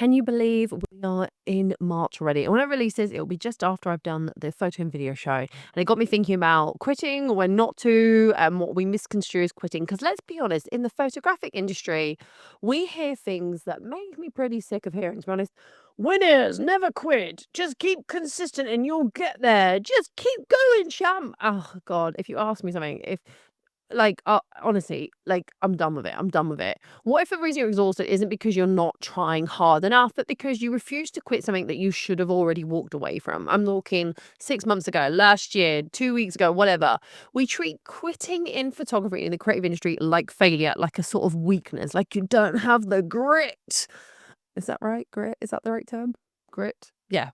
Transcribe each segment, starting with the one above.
Can you believe we are in March already? And when I release this, it'll be just after I've done the photo and video show. And it got me thinking about quitting, when not to, and what we misconstrue as quitting. Because let's be honest, in the photographic industry, we hear things that make me pretty sick of hearing, to be honest. Winners never quit. Just keep consistent and you'll get there. Just keep going, champ. Oh, God. If you ask me something, honestly, I'm done with it. I'm done with it. What if the reason you're exhausted isn't because you're not trying hard enough, but because you refuse to quit something that you should have already walked away from? I'm talking 6 months ago, last year, 2 weeks ago, whatever. We treat quitting in photography in the creative industry like failure, like a sort of weakness, like you don't have the grit. Is that right? Grit? Is that the right term? Grit? Yeah.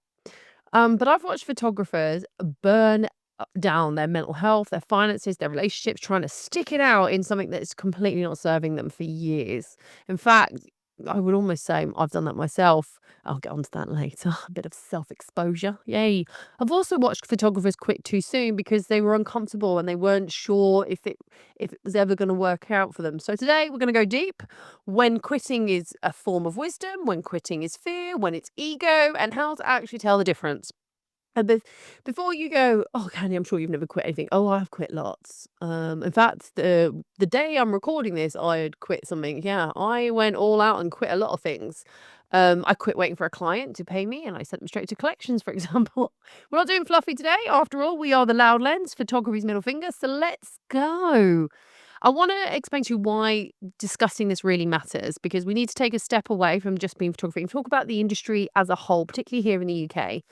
But I've watched photographers burn down their mental health, their finances, their relationships, trying to stick it out in something that's completely not serving them for years. In fact, I would almost say I've done that myself. I'll get onto that later. A bit of self-exposure. Yay. I've also watched photographers quit too soon because they were uncomfortable and they weren't sure if it was ever going to work out for them. So today we're going to go deep when quitting is a form of wisdom, when quitting is fear, when it's ego, and how to actually tell the difference. And before you go, "Oh, Khandie, I'm sure you've never quit anything." Oh, I've quit lots. In fact, the day I'm recording this, I had quit something. Yeah, I went all out and quit a lot of things. I quit waiting for a client to pay me, and I sent them straight to collections, for example. We're not doing fluffy today. After all, we are the loud lens, photography's middle finger. So let's go. I want to explain to you why discussing this really matters, because we need to take a step away from just being photography and talk about the industry as a whole, particularly here in the UK.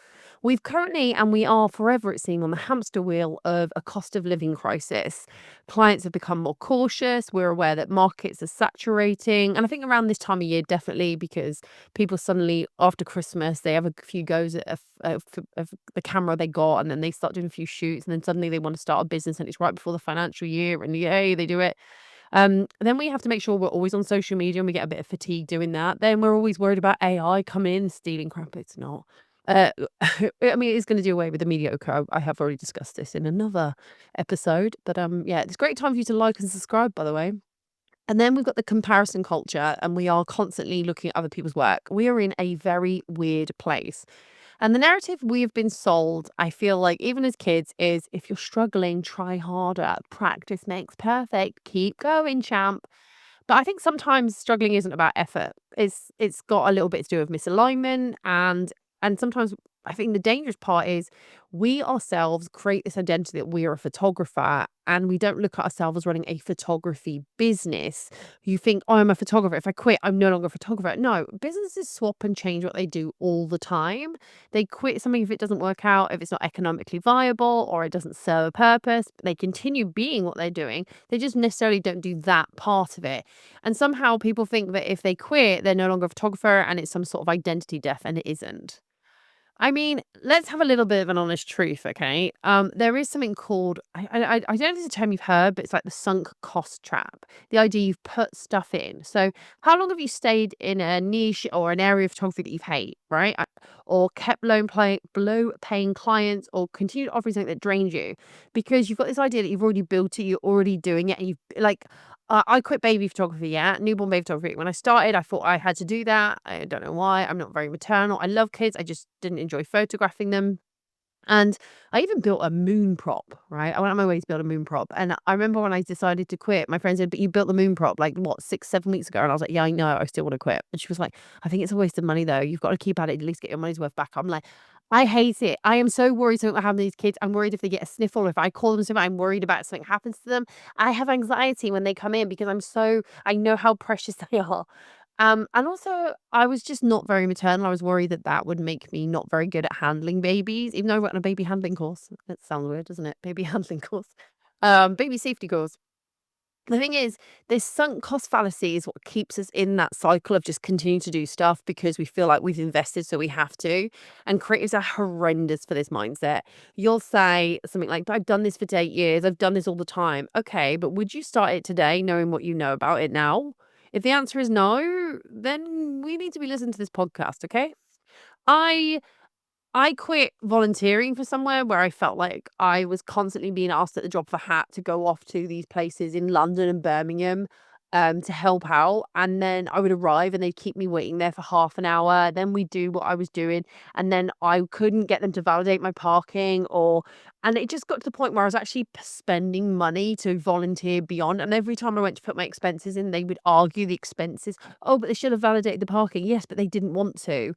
We've currently, and we are forever, it seems, on the hamster wheel of a cost of living crisis. Clients have become more cautious. We're aware that markets are saturating. And I think around this time of year, definitely, because people suddenly, after Christmas, they have a few goes at of the camera they got, and then they start doing a few shoots, and then suddenly they want to start a business, and it's right before the financial year, and yay, they do it. Then we have to make sure we're always on social media, and we get a bit of fatigue doing that. Then we're always worried about AI coming in and stealing crap. It's not. Uh, I mean, it's going to do away with the mediocre. I have already discussed this in another episode, but yeah, it's a great time for you to like and subscribe, by the way. And then we've got the comparison culture, and we are constantly looking at other people's work. We are in a very weird place. And the narrative we have been sold, I feel like, even as kids, is if you're struggling, try harder. Practice makes perfect. Keep going, champ. But I think sometimes struggling isn't about effort. It's got a little bit to do with misalignment, and sometimes I think the dangerous part is we ourselves create this identity that we are a photographer, and we don't look at ourselves as running a photography business. You think, "Oh, I'm a photographer. If I quit, I'm no longer a photographer." No, businesses swap and change what they do all the time. They quit something if it doesn't work out, if it's not economically viable or it doesn't serve a purpose. But they continue being what they're doing. They just necessarily don't do that part of it. And somehow people think that if they quit, they're no longer a photographer and it's some sort of identity death, and it isn't. I mean, let's have a little bit of an honest truth, okay? There is something called I don't know if it's a term you've heard, but it's like the sunk cost trap. The idea you've put stuff in. So, how long have you stayed in a niche or an area of photography that you've hate, right? Or kept low paying clients, or continued offering something that drained you because you've got this idea that you've already built it, you're already doing it, and you've like. I quit baby photography, yeah, newborn baby photography. When I started, I thought I had to do that. I don't know why. I'm not very maternal. I love kids. I just didn't enjoy photographing them. And I even built a moon prop, right? I went on my way to build a moon prop. And I remember when I decided to quit, my friend said, "But you built the moon prop like what, 6, 7 weeks ago?" And I was like, "Yeah, I know. I still want to quit." And she was like, "I think it's a waste of money though. You've got to keep at it, at least get your money's worth back." I'm like, I hate it. I am so worried something will happen to these kids. I'm worried if they get a sniffle, if I call them something, I'm worried about something happens to them. I have anxiety when they come in because I know how precious they are. And also, I was just not very maternal. I was worried that that would make me not very good at handling babies, even though I went on a baby handling course. That sounds weird, doesn't it? Baby handling course. Baby safety course. The thing is, this sunk cost fallacy is what keeps us in that cycle of just continuing to do stuff because we feel like we've invested, so we have to. And creatives are horrendous for this mindset. You'll say something like, "But I've done this for 8 years. I've done this all the time." Okay, but would you start it today knowing what you know about it now? If the answer is no, then we need to be listening to this podcast, okay? I I quit volunteering for somewhere where I felt like I was constantly being asked at the drop of a hat to go off to these places in London and Birmingham. to help out, and then I would arrive and they'd keep me waiting there for half an hour. Then we'd do what I was doing, and then I couldn't get them to validate my parking, and it just got to the point where I was actually spending money to volunteer beyond. And every time I went to put my expenses in, they would argue the expenses. Oh, but they should have validated the parking. Yes, but they didn't want to.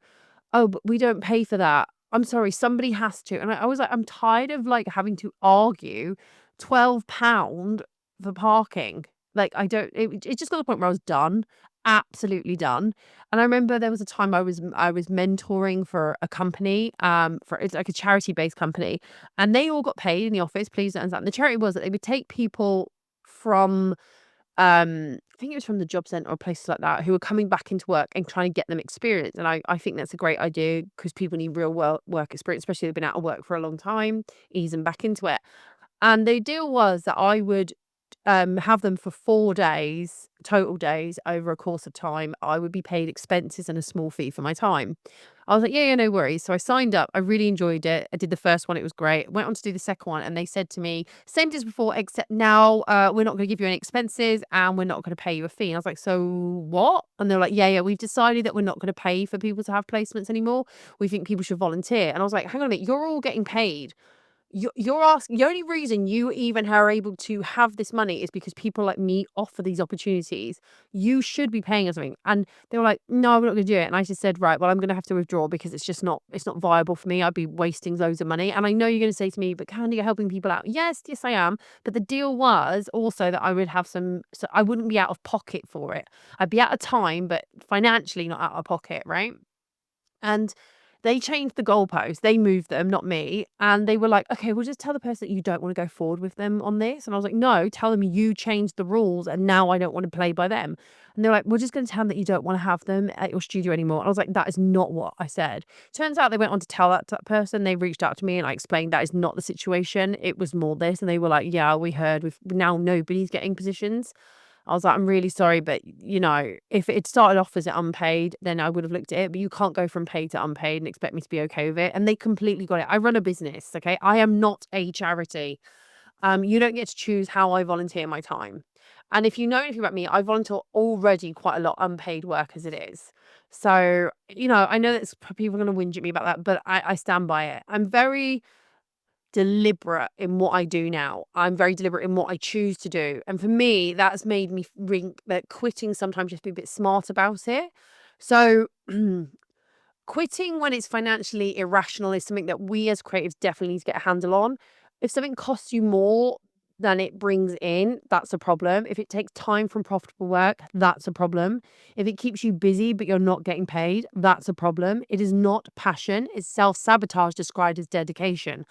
Oh, but we don't pay for that. I'm sorry, somebody has to. And I was like, I'm tired of like having to argue £12 for parking. Like I don't it just got to the point where I was done, absolutely done. And I remember there was a time I was mentoring for a company, for it's like a charity-based company, and they all got paid in the office, please don't understand. The charity was that they would take people from I think it was from the job centre or places like that, who were coming back into work and trying to get them experience. And I think that's a great idea because people need real work experience, especially if they've been out of work for a long time, ease them back into it. And the deal was that I would have them for 4 days, total days over a course of time. I would be paid expenses and a small fee for my time. I was like, "Yeah, yeah, no worries." So I signed up. I really enjoyed it. I did the first one, it was great. Went on to do the second one, and they said to me, "Same as before, except now, we're not gonna give you any expenses and we're not gonna pay you a fee." And I was like, "So what?" And they're like, "Yeah, yeah, we've decided that we're not gonna pay for people to have placements anymore. We think people should volunteer." And I was like, "Hang on a minute, you're all getting paid. You're asking the only reason you even are able to have this money is because people like me offer these opportunities. You should be paying us something." And they were like, "No, we're not gonna do it." And I just said, "Right, well, I'm gonna have to withdraw because it's not viable for me. I'd be wasting loads of money." And I know you're gonna say to me, "But Candy, you're helping people out." Yes, yes, I am. But the deal was also that I would have so I wouldn't be out of pocket for it. I'd be out of time, but financially not out of pocket, right? And they changed the goalposts. They moved them, not me. And they were like, "Okay, we'll just tell the person that you don't want to go forward with them on this." And I was like, "No, tell them you changed the rules and now I don't want to play by them." And they're like, "We're just going to tell them that you don't want to have them at your studio anymore." And I was like, "That is not what I said." Turns out they went on to tell that to that person. They reached out to me and I explained that is not the situation. It was more this. And they were like, "Yeah, we heard. We've now nobody's getting positions." I was like, "I'm really sorry, but, if it started off as unpaid, then I would have looked at it, but you can't go from paid to unpaid and expect me to be okay with it." And they completely got it. I run a business, okay? I am not a charity. You don't get to choose how I volunteer my time. And if you know anything about me, I volunteer already quite a lot unpaid work as it is. So, I know that people are going to whinge at me about that, but I stand by it. I'm very deliberate in what I do now. I'm very deliberate in what I choose to do. And for me, that's made me think that quitting sometimes just be a bit smart about it. So quitting when it's financially irrational is something that we as creatives definitely need to get a handle on. If something costs you more than it brings in, that's a problem. If it takes time from profitable work, that's a problem. If it keeps you busy but you're not getting paid, that's a problem. It is not passion, it's self-sabotage disguised as dedication.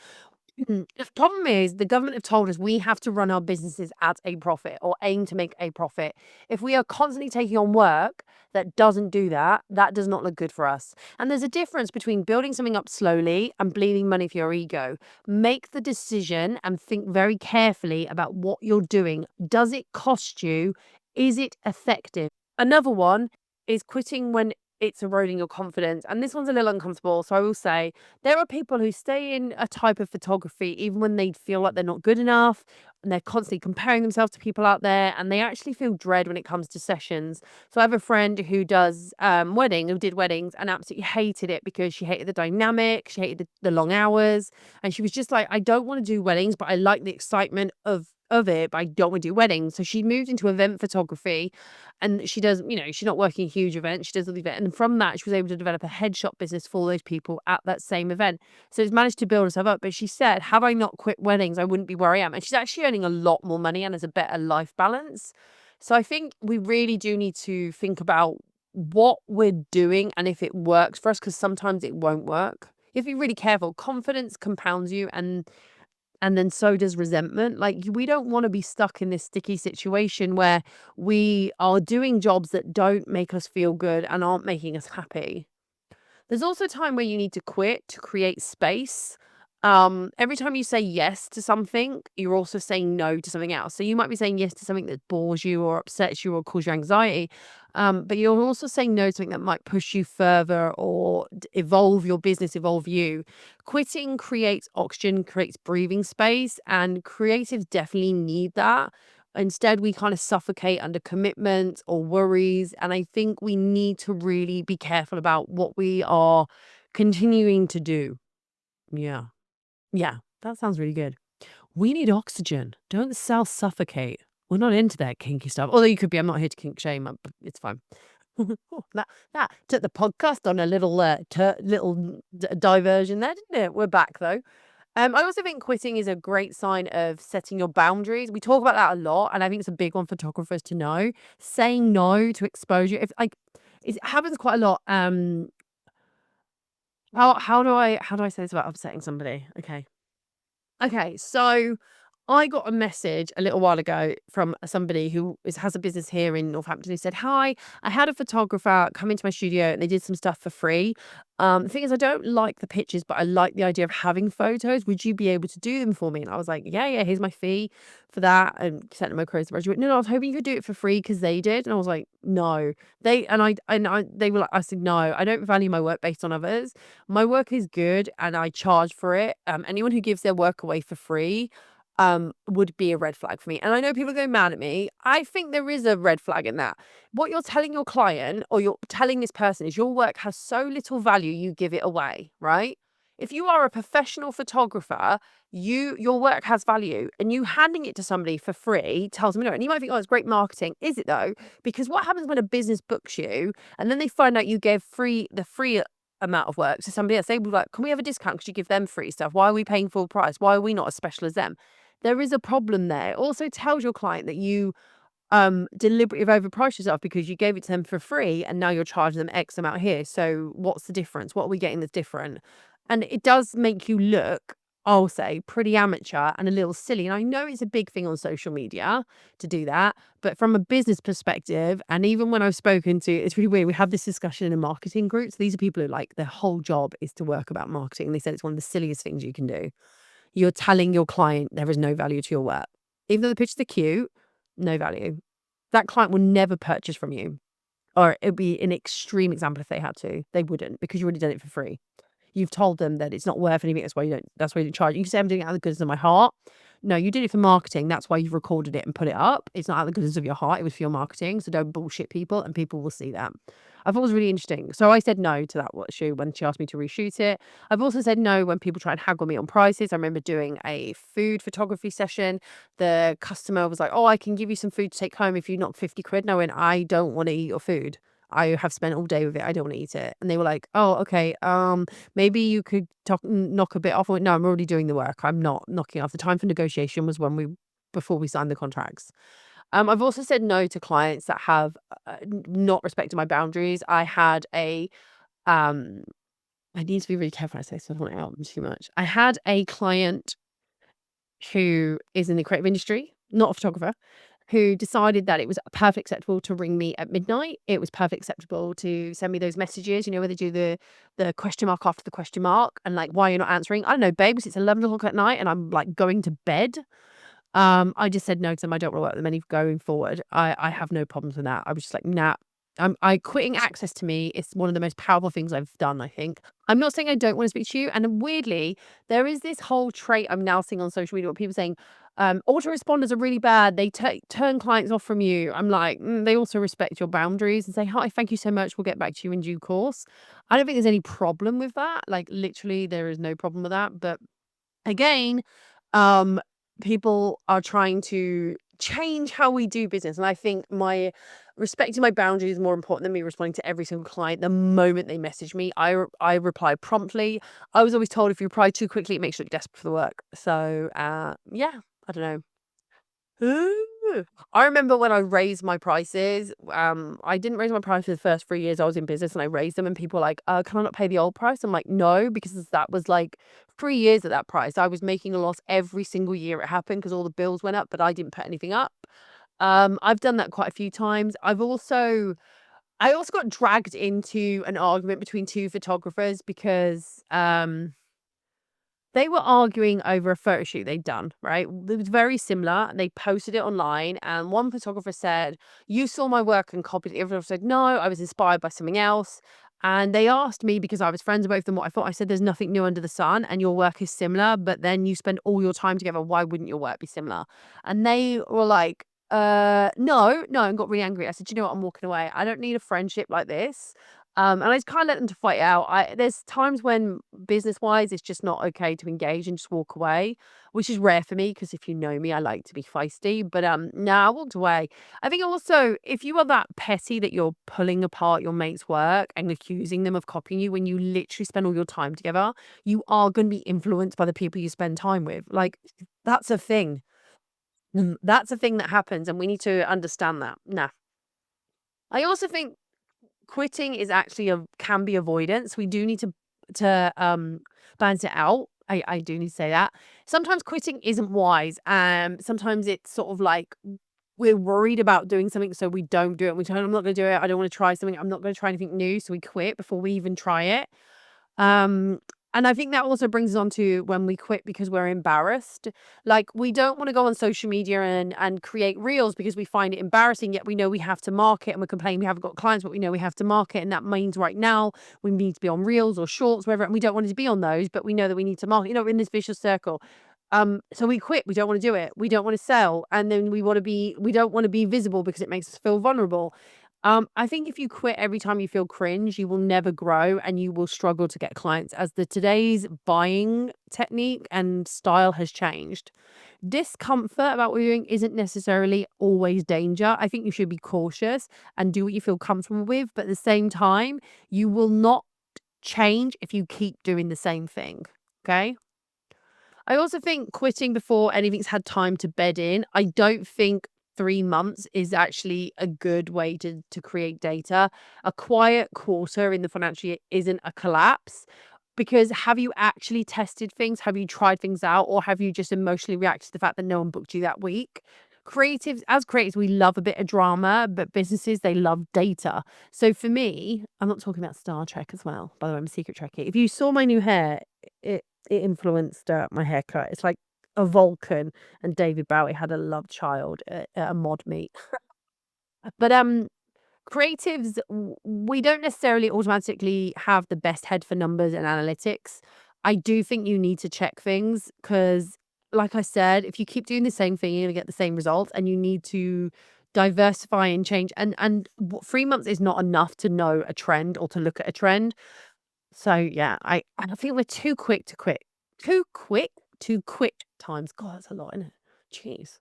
The problem is the government have told us we have to run our businesses at a profit or aim to make a profit. If we are constantly taking on work that doesn't do that, that does not look good for us. And there's a difference between building something up slowly and bleeding money for your ego. Make the decision and think very carefully about what you're doing. Does it cost you? Is it effective? Another one is quitting when it's eroding your confidence. And this one's a little uncomfortable. So I will say there are people who stay in a type of photography even when they feel like they're not good enough and they're constantly comparing themselves to people out there and they actually feel dread when it comes to sessions. So I have a friend who who did weddings and absolutely hated it because she hated the dynamic, she hated the long hours. And she was just like, "I don't want to do weddings, but I like the excitement of it, but I don't want to do weddings." So she moved into event photography and she does, she's not working huge events, she does all the event. And from that, she was able to develop a headshot business for those people at that same event. So it's managed to build herself up. But she said, "Had I not quit weddings, I wouldn't be where I am." And she's actually earning a lot more money and has a better life balance. So I think we really do need to think about what we're doing and if it works for us, because sometimes it won't work. You have to be really careful. Confidence compounds you and then so does resentment. Like, we don't want to be stuck in this sticky situation where we are doing jobs that don't make us feel good and aren't making us happy. There's also a time where you need to quit to create space. Every time you say yes to something, you're also saying no to something else. So you might be saying yes to something that bores you or upsets you or causes you anxiety. But you're also saying no to something that might push you further or evolve your business, evolve you. Quitting creates oxygen, creates breathing space, and creatives definitely need that. Instead, we kind of suffocate under commitments or worries. And I think we need to really be careful about what we are continuing to do. Yeah. Yeah. That sounds really good. We need oxygen. Don't self-suffocate. We're not into that kinky stuff. Although you could be. I'm not here to kink shame. But it's fine. Oh, that took the podcast on a little diversion there, didn't it? We're back though. I also think quitting is a great sign of setting your boundaries. We talk about that a lot, and I think it's a big one for photographers to know. Saying no to exposure. If like it happens quite a lot. How do I say this without upsetting somebody? Okay, so I got a message a little while ago from somebody who has a business here in Northampton who said, "Hi, I had a photographer come into my studio and they did some stuff for free. The thing is, I don't like the pictures, but I like the idea of having photos. Would you be able to do them for me?" And I was like, "Yeah, here's my fee for that." And sent them my credit card. She went, "No, I was hoping you could do it for free because they did." And I was like, "No." They were like, I said, "No, I don't value my work based on others. My work is good and I charge for it. Anyone who gives their work away for free would be a red flag for me." And I know people are going mad at me. I think there is a red flag in that. What you're telling your client or you're telling this person is your work has so little value, you give it away, right? If you are a professional photographer, your work has value and you handing it to somebody for free tells them no. And you might think, "Oh, it's great marketing." Is it though? Because what happens when a business books you and then they find out you gave the free amount of work to somebody else? They will be like, "Can we have a discount because you give them free stuff? Why are we paying full price? Why are we not as special as them?" There is a problem there. It also tells your client that you deliberately have overpriced yourself because you gave it to them for free and now you're charging them X amount here. So what's the difference? What are we getting that's different? And it does make you look, I'll say, pretty amateur and a little silly. And I know it's a big thing on social media to do that, but from a business perspective, and even when I've spoken to, it's really weird. We have this discussion in a marketing group. So these are people who like their whole job is to work about marketing. And they said it's one of the silliest things you can do. You're telling your client there is no value to your work. Even though the pictures are cute, no value. That client will never purchase from you. Or it would be an extreme example if they had to. They wouldn't because you already done it for free. You've told them that it's not worth anything. That's why you don't charge. You can say, "I'm doing it out of the goodness of my heart." No, you did it for marketing. That's why you've recorded it and put it up. It's not out of the goodness of your heart. It was for your marketing. So don't bullshit people and people will see that. I thought it was really interesting. So I said no to that shoot when she asked me to reshoot it. I've also said no when people try and haggle me on prices. I remember doing a food photography session. The customer was like, "Oh, I can give you some food to take home if you knock 50 quid. And I went, "I don't want to eat your food. I have spent all day with it. I don't want to eat it." And they were like, "Oh, okay. Maybe you could knock a bit off." I went, "No, I'm already doing the work. I'm not knocking off." The time for negotiation was before we signed the contracts. I've also said no to clients that have not respected my boundaries. Um, I need to be really careful when I say so I don't want to out them too much. I had a client who is in the creative industry, not a photographer, who decided that it was perfectly acceptable to ring me at midnight. It was perfectly acceptable to send me those messages, where they do the question mark after the question mark and like, "Why you're not answering?" I don't know, babe, 'cause it's 11 o'clock at night and I'm like going to bed. I just said no to them. I don't want to work with them any going forward. I have no problems with that. I was just like, nah. I quitting access to me is one of the most powerful things I've done, I think. I'm not saying I don't want to speak to you. And then weirdly, there is this whole trait I'm now seeing on social media where people saying, autoresponders are really bad. They turn clients off from you. I'm like, they also respect your boundaries and say, "Hi, thank you so much. We'll get back to you in due course." I don't think there's any problem with that. Like literally, there is no problem with that. But again, um, people are trying to change how we do business. And I think my respecting my boundaries is more important than me responding to every single client the moment they message me. I reply promptly. I was always told if you reply too quickly, it makes you look desperate for the work. So yeah, I don't know. Ooh. I remember when I raised my prices, I didn't raise my price for the first 3 years I was in business and I raised them and people were like, "Can I not pay the old price?" I'm like, "No," because that was like 3 years at that price. I was making a loss every single year it happened because all the bills went up, but I didn't put anything up. I've done that quite a few times. I also got dragged into an argument between two photographers because they were arguing over a photo shoot they'd done, right? It was very similar. They posted it online, and one photographer said, "You saw my work and copied it." The other photographer said, "No, I was inspired by something else." And they asked me, because I was friends with both of them, what I thought. I said, "There's nothing new under the sun, and your work is similar, but then you spend all your time together. Why wouldn't your work be similar?" And they were like, No, no, and got really angry. I said, "You know what? I'm walking away. I don't need a friendship like this." And I just kind of let them to fight it out. There's times when business wise, it's just not okay to engage and just walk away, which is rare for me because if you know me, I like to be feisty. But no, I walked away. I think also if you are that petty that you're pulling apart your mate's work and accusing them of copying you when you literally spend all your time together, you are going to be influenced by the people you spend time with. Like that's a thing. That's a thing that happens, and we need to understand that. Nah. I also think quitting is actually a can be avoidance. We do need to balance it out. I do need to say that. Sometimes quitting isn't wise. Sometimes it's sort of like we're worried about doing something, so we don't do it. We tell I'm not gonna do it. I don't want to try something. I'm not gonna try anything new. So we quit before we even try it. Um, and I think that also brings us on to when we quit because we're embarrassed. Like we don't want to go on social media and create reels because we find it embarrassing, yet we know we have to market and we're complaining we haven't got clients, but we know we have to market. And that means right now we need to be on reels or shorts, wherever, and we don't want to be on those, but we know that we need to market, we're in this vicious circle. So we quit, we don't want to do it, we don't want to sell, and then we don't want to be visible because it makes us feel vulnerable. I think if you quit every time you feel cringe, you will never grow and you will struggle to get clients as the today's buying technique and style has changed. Discomfort about what you're doing isn't necessarily always danger. I think you should be cautious and do what you feel comfortable with, but at the same time, you will not change if you keep doing the same thing. Okay. I also think quitting before anything's had time to bed in, I don't think 3 months is actually a good way to create data. A quiet quarter in the financial year isn't a collapse because have you actually tested things? Have you tried things out? Or have you just emotionally reacted to the fact that no one booked you that week? As creatives, we love a bit of drama, but businesses, they love data. So for me, I'm not talking about Star Trek as well. By the way, I'm a secret Trekkie. If you saw my new hair, it influenced my haircut. It's like a Vulcan and David Bowie had a love child at a mod meet. But creatives, we don't necessarily automatically have the best head for numbers and analytics. I do think you need to check things because, like I said, if you keep doing the same thing, you're going to get the same results, and you need to diversify and change. And 3 months is not enough to know a trend or to look at a trend. So yeah, I think we're too quick to quit. Too quick to quit times. God, that's a lot, isn't it? Jeez.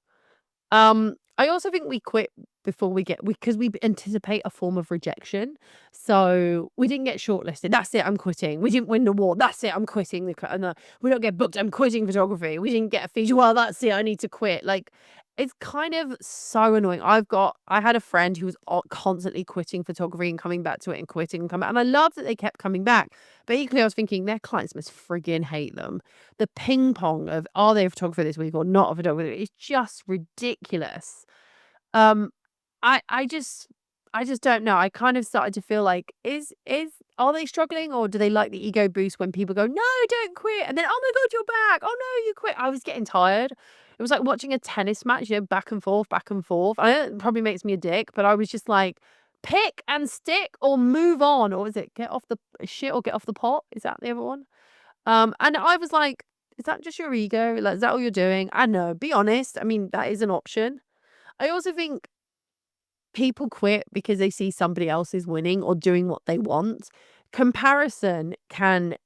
I also think we quit before because we anticipate a form of rejection. So we didn't get shortlisted. That's it. I'm quitting. We didn't win the award. That's it. I'm quitting. We don't get booked. I'm quitting photography. We didn't get a feature. Well, that's it. I need to quit. Like it's kind of so annoying. I had a friend who was constantly quitting photography and coming back to it and quitting and coming back. And I love that they kept coming back. But equally, I was thinking their clients must friggin' hate them. The ping pong of are they a photographer this week or not a photographer? It's just ridiculous. Um, I just don't know. I kind of started to feel like, is are they struggling or do they like the ego boost when people go, "No, don't quit," and then, "Oh my god, you're back. Oh no, you quit." I was getting tired. It was like watching a tennis match, back and forth, back and forth. I know it probably makes me a dick, but I was just like, pick and stick or move on, or is it get off the shit or get off the pot? Is that the other one? And I was like, is that just your ego? Like, is that all you're doing? I know. Be honest. I mean, that is an option. I also think people quit because they see somebody else is winning or doing what they want. Comparison can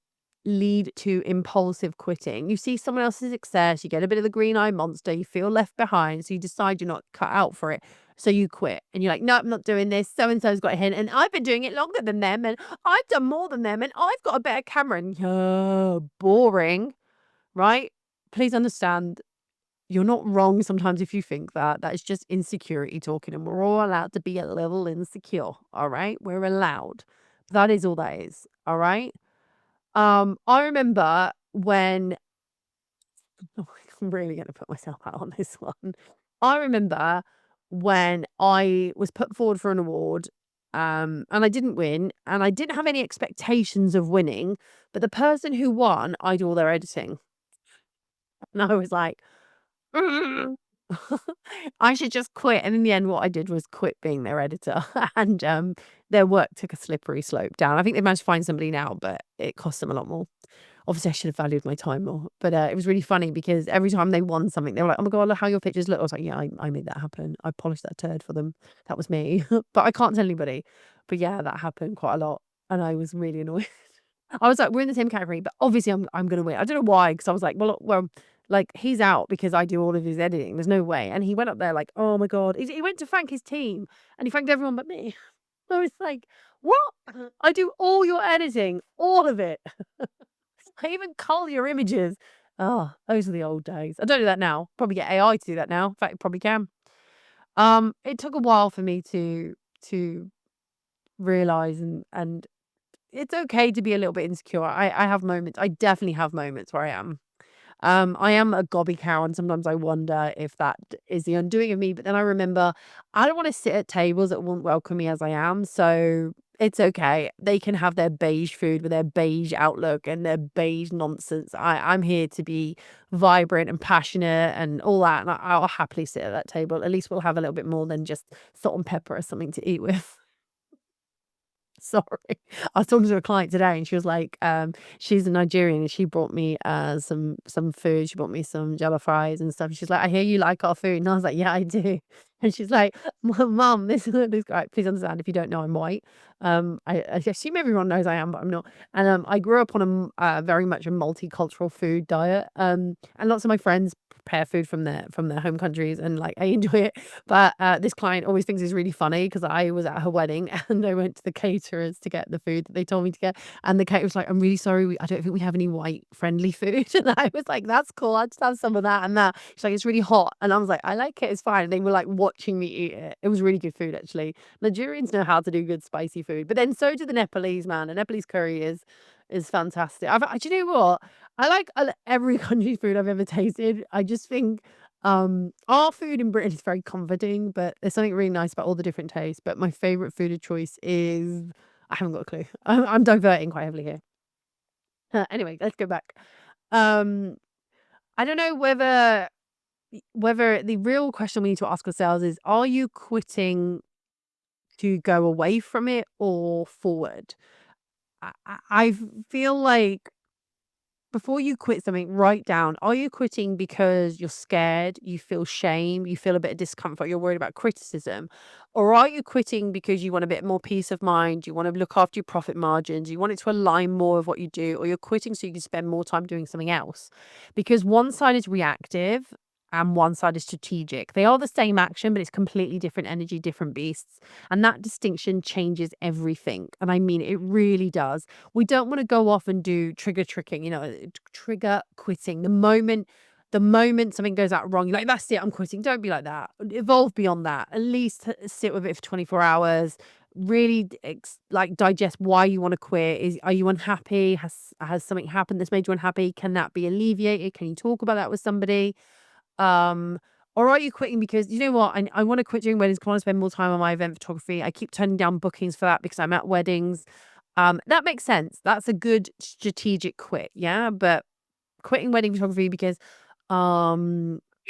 lead to impulsive quitting. You see someone else's success, you get a bit of the green eye monster, you feel left behind, so you decide you're not cut out for it. So you quit and you're like, no, I'm not doing this. So and so's got a hint, and I've been doing it longer than them, and I've done more than them, and I've got a better camera. And boring, right? Please understand you're not wrong sometimes if you think that. That is just insecurity talking, and we're all allowed to be a little insecure, all right? We're allowed. That is all that is, all right? I remember when I'm really gonna put myself out on this one. I remember when I was put forward for an award, and I didn't win, and I didn't have any expectations of winning, but the person who won, I do all their editing. And I was like, "Mm, I should just quit." And in the end, what I did was quit being their editor. And their work took a slippery slope down. I think they managed to find somebody now, but it cost them a lot more. Obviously, I should have valued my time more, but, it was really funny because every time they won something, they were like, "Oh my god, look how your pictures look." I was like, "Yeah, I made that happen. I polished that turd for them. That was me." But I can't tell anybody. But yeah, that happened quite a lot, and I was really annoyed. I was like, "We're in the same category, but obviously I'm gonna win." I don't know why, because I was like, "Well, like, he's out because I do all of his editing. There's no way." And he went up there like, "Oh my god." He went to thank his team, and he thanked everyone but me. I was like, "What? I do all your editing, all of it." I even cull your images. Oh, those are the old days. I don't do that now. Probably get AI to do that now. In fact, it probably can. It took a while for me to realize and it's okay to be a little bit insecure. I have moments. I definitely have moments where I am a gobby cow, and sometimes I wonder if that is the undoing of me. But then I remember I don't want to sit at tables that won't welcome me as I am. So it's okay. They can have their beige food with their beige outlook and their beige nonsense. I'm here to be vibrant and passionate and all that. And I'll happily sit at that table. At least we'll have a little bit more than just salt and pepper or something to eat with. Sorry. I was talking to a client today and she was like, she's a Nigerian and she brought me some food. She brought me some jollof fries and stuff. She's like, "I hear you like our food." And I was like, "Yeah, I do." And she's like, Mum, this guy, please understand if you don't know I'm white. I assume everyone knows I am, but I'm not. And I grew up on very much a multicultural food diet. And lots of my friends prepare food from their home countries and like I enjoy it. But, this client always thinks it's really funny because I was at her wedding and I went to the caterers to get the food that they told me to get, and the caterer was like, "I'm really sorry, I don't think we have any white friendly food." And I was like, "That's cool, I'll just have some of that and that." She's like, "It's really hot." And I was like, "I like it, it's fine." And they were, like, watching me eat it. It was really good food, actually. Nigerians know how to do good spicy food, but then so do the Nepalese, man. The Nepalese curry is fantastic. Do you know what? I like every country's food I've ever tasted. I just think our food in Britain is very comforting, but there's something really nice about all the different tastes. But my favorite food of choice is I haven't got a clue. I'm diverting quite heavily here. Anyway, let's go back. Um, I don't know whether the real question we need to ask ourselves is: Are you quitting to go away from it or forward? I feel like before you quit something, write down, are you quitting because you're scared, you feel shame, you feel a bit of discomfort, you're worried about criticism? Or are you quitting because you want a bit more peace of mind, you want to look after your profit margins, you want it to align more with what you do, or you're quitting so you can spend more time doing something else? Because one side is reactive and one side is strategic. They are the same action, but it's completely different energy, different beasts. And that distinction changes everything. And I mean, it really does. We don't want to go off and do trigger tricking, trigger quitting. The moment something goes out wrong, you're like, "That's it, I'm quitting." Don't be like that. Evolve beyond that. At least sit with it for 24 hours. Really like digest why you want to quit. Are you unhappy? Has something happened that's made you unhappy? Can that be alleviated? Can you talk about that with somebody? Um, or are you quitting because you know what? I want to quit doing weddings. 'Cause I want to spend more time on my event photography. I keep turning down bookings for that because I'm at weddings. That makes sense. That's a good strategic quit. Yeah. But quitting wedding photography because I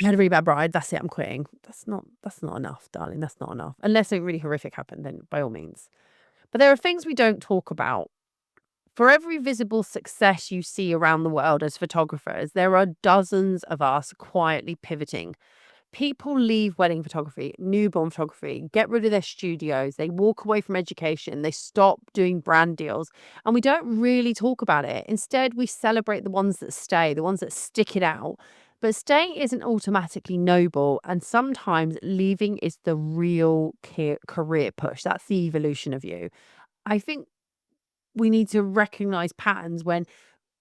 had a really bad bride. That's it. I'm quitting. That's not enough, darling. That's not enough. Unless something really horrific happened, then by all means. But there are things we don't talk about. For every visible success you see around the world as photographers, there are dozens of us quietly pivoting. People leave wedding photography, newborn photography, get rid of their studios, they walk away from education, they stop doing brand deals, and we don't really talk about it. Instead, we celebrate the ones that stay, the ones that stick it out. But staying isn't automatically noble, and sometimes leaving is the real career push. That's the evolution of you. I think we need to recognize patterns when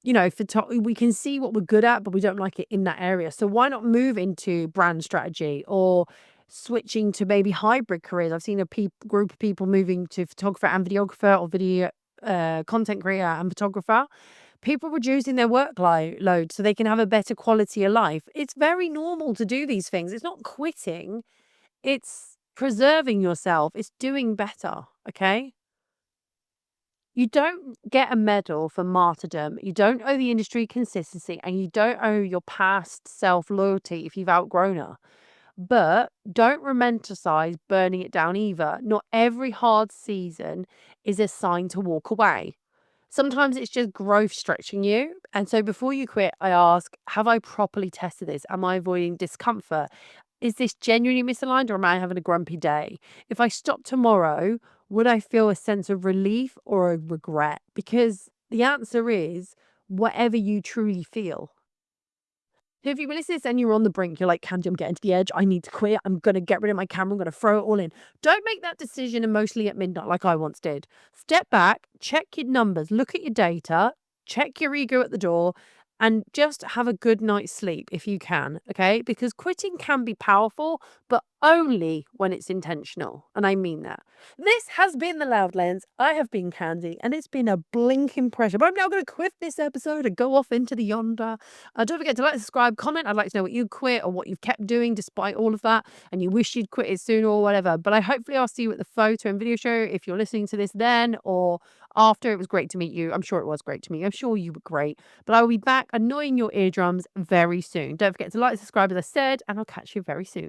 we can see what we're good at, but we don't like it in that area. So why not move into brand strategy or switching to maybe hybrid careers? I've seen a group of people moving to photographer and videographer or video content creator and photographer. People reducing their load so they can have a better quality of life. It's very normal to do these things. It's not quitting. It's preserving yourself. It's doing better. Okay. You don't get a medal for martyrdom. You don't owe the industry consistency, and you don't owe your past self loyalty if you've outgrown her. But don't romanticize burning it down either. Not every hard season is a sign to walk away. Sometimes it's just growth stretching you. And so before you quit, I ask, have I properly tested this? Am I avoiding discomfort? Is this genuinely misaligned or am I having a grumpy day? If I stop tomorrow, would I feel a sense of relief or a regret? Because the answer is whatever you truly feel. So if you listen to this and you're on the brink, you're like, Khandie, I'm getting to the edge. I need to quit. I'm going to get rid of my camera. I'm going to throw it all in. Don't make that decision emotionally at midnight like I once did. Step back, check your numbers, look at your data, check your ego at the door, and just have a good night's sleep if you can. Okay. Because quitting can be powerful, but only when it's intentional. And I mean that. This has been The Loud Lens. I have been Khandie, and it's been a blinking pleasure. But I'm now going to quit this episode and go off into the yonder. Don't forget to like, subscribe, comment. I'd like to know what you quit or what you've kept doing despite all of that, and you wish you'd quit it sooner or whatever. But hopefully I'll see you at the photo and video show if you're listening to this then or after. It was great to meet you. I'm sure it was great to meet you. I'm sure you were great. But I will be back annoying your eardrums very soon. Don't forget to like, subscribe, as I said, and I'll catch you very soon.